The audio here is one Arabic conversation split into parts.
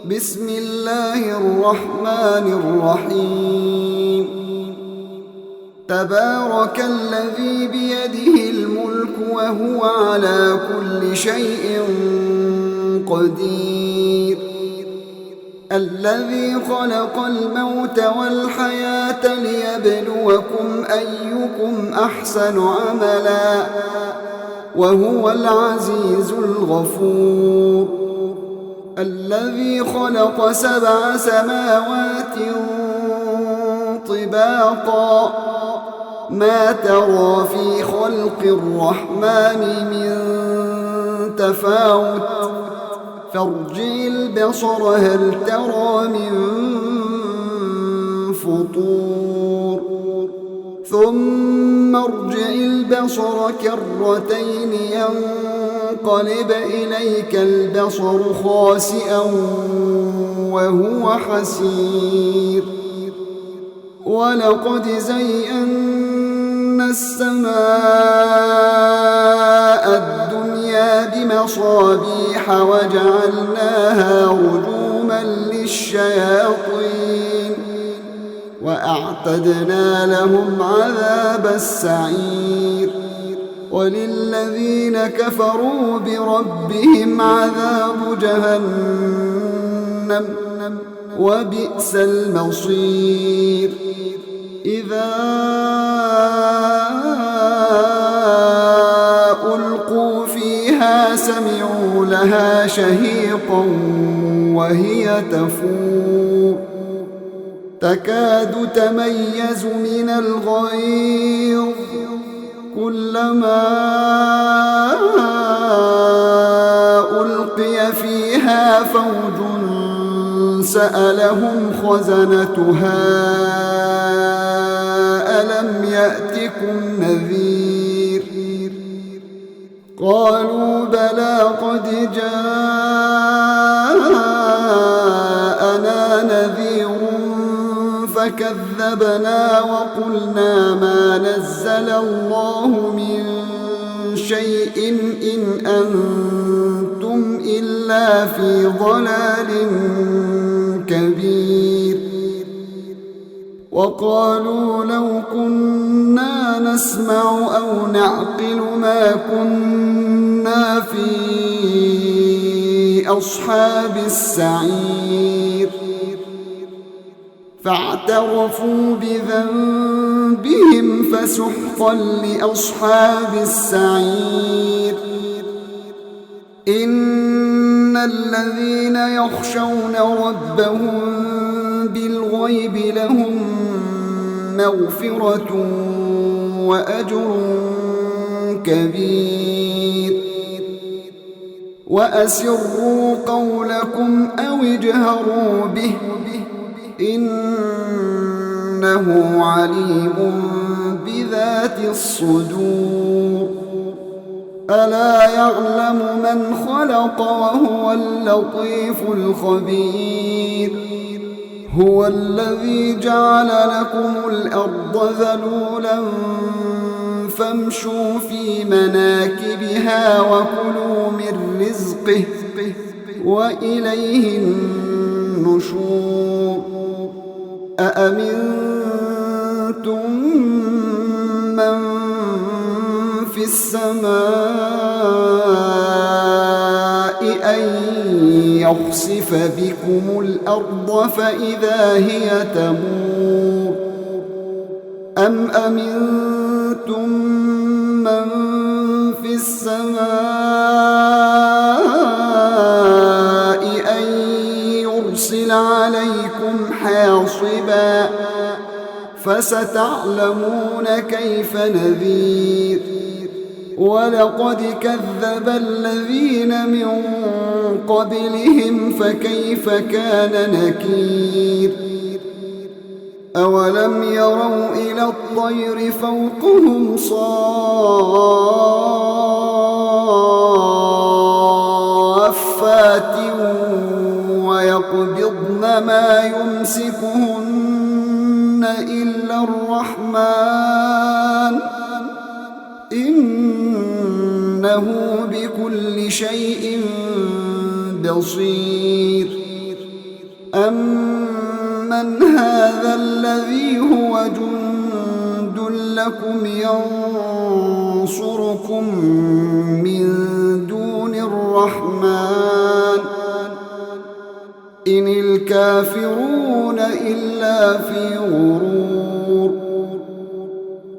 بسم الله الرحمن الرحيم تبارك الذي بيده الملك وهو على كل شيء قدير الذي خلق الموت والحياة ليبلوكم أيكم أحسن عملا وهو العزيز الغفور الذي خلق 7 سماوات طباقا ما ترى في خلق الرحمن من تفاوت فارجع البصر هل ترى من فطور ثم ارجع البصر كرتين ينقلب إليك البصر خاسئا وهو حسير ولقد زينا السماء الدنيا بمصابيح وجعلناها رجوما للشياطين وأعتدنا لهم عذاب السعير وللذين كفروا بربهم عذاب جهنم وبئس المصير إذا ألقوا فيها سمعوا لها شهيقا وهي تفور تكاد تميز من الغيظ كلما ألقي فيها فوج سألهم خزنتها ألم يأتكم نذير قالوا بلى قد جاءنا نذير فكذبنا وقلنا ما نزل الله من شيء إن أنتم إلا في ضلال كبير وقالوا لو كنا نسمع أو نعقل ما كنا في أصحاب السعير فاعترفوا بذنبهم فسحقا لأصحاب السعير إن الذين يخشون ربهم بالغيب لهم مغفرة وأجر كبير وأسروا قولكم أو اجهروا به إنه عليم بذات الصدور ألا يعلم من خلق وهو اللطيف الخبير هو الذي جعل لكم الأرض ذلولا فامشوا في مناكبها وكلوا من رزقه وإليه النشور أأمنتم من في السماء أن يخسف بكم الأرض فإذا هي تمور أم أمنتم من في السماء أن يرسل عليكم حاصبا فستعلمون كيف نذير ولقد كذب الذين من قبلهم فكيف كان نكير أولم يروا إلى الطير فوقهم صافات ويقبضن ما يمسكهن إلا الرحمن إنه بكل شيء بصير أَمَّنْ هَذَا الَّذِي هُوَ جُندٌ لَكُمْ يَنصُرُكُم مِّن دُونِ الرَّحْمَٰنِ إِنِ الْكَافِرُونَ إِلَّا فِي غُرُورٍ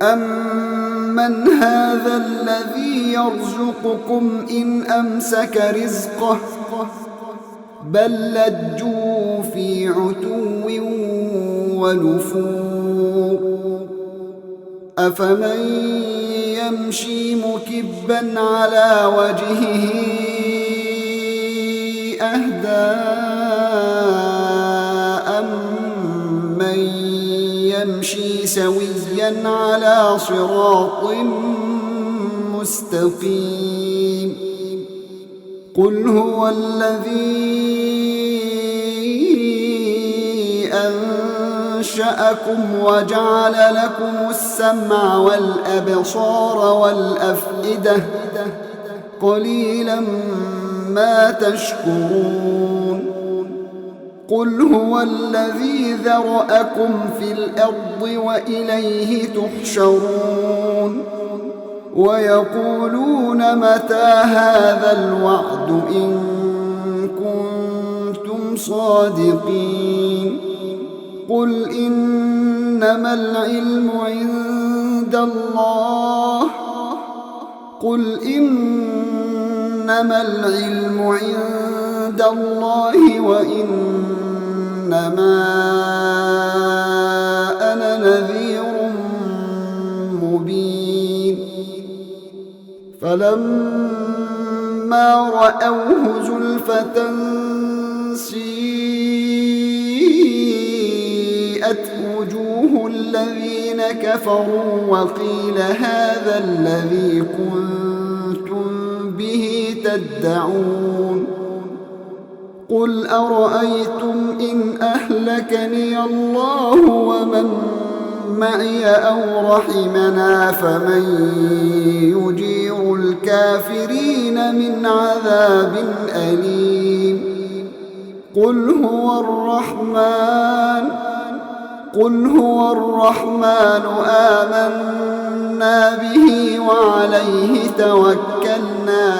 أَمَّنْ هَذَا الَّذِي يَرْزُقُكُمْ إِنْ أَمْسَكَ رِزْقَهُ بَل لَّجُّوا فِي عُتُوٍّ وَنُفُورٍ أَفَمَن يَمْشِي مُكِبًّا عَلَىٰ وَجْهِهِ أَهْدَىٰ أَمَّن يَمْشِي سَوِيًّا عَلَىٰ صِرَاطٍ مُّسْتَقِيمٍ قُلْ هُوَ الَّذِي أَنشَأَكُمْ وَجَعَلَ لَكُمُ السَّمْعَ وَالْأَبْصَارَ وَالْأَفْئِدَةَ قَلِيلًا مَا تَشْكُرُونَ قُلْ هُوَ الَّذِي ذَرَأَكُمْ فِي الْأَرْضِ وَإِلَيْهِ تُحْشَرُونَ وَيَقُولُونَ مَتَىٰ هَٰذَا الْوَعْدُ إِن كُنتُمْ صَادِقِينَ قُلْ إِنَّمَا الْعِلْمُ عِندَ اللَّهِ وَإِنَّمَا أَنَا نَذِيرٌ مُّبِينٌ فَلَمَّا رَأَوْهُ زُلْفَةً سِيئَتْ وُجُوهُ الَّذِينَ كَفَرُوا وَقِيلَ هَٰذَا الَّذِي كُنتُم بِهِ تَدَّعُونَ قُلْ أَرَأَيْتُمْ إِنْ أَهْلَكَنِيَ اللَّهُ وَمَن مَّعِيَ أَوْ رَحِمَنَا فَمَن يُجِيرُ الْكَافِرِينَ مِنْ عَذَابٍ أَلِيمٍ قُلْ هُوَ الرَّحْمَٰنُ آمَنَّا بِهِ وَعَلَيْهِ تَوَكَّلْنَا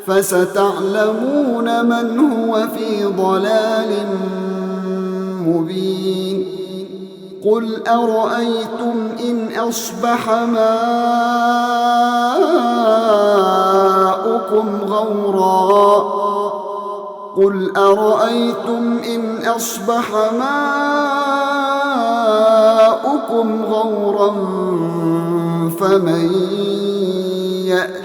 فَسَتَعْلَمُونَ مَنْ هُوَ فِي ضَلَالٍ مُّبِينٍ قُلْ أَرَأَيْتُمْ إِنْ أَصْبَحَ مَاؤُكُمْ غَوْرًا فَمَن يَأْتِيكُم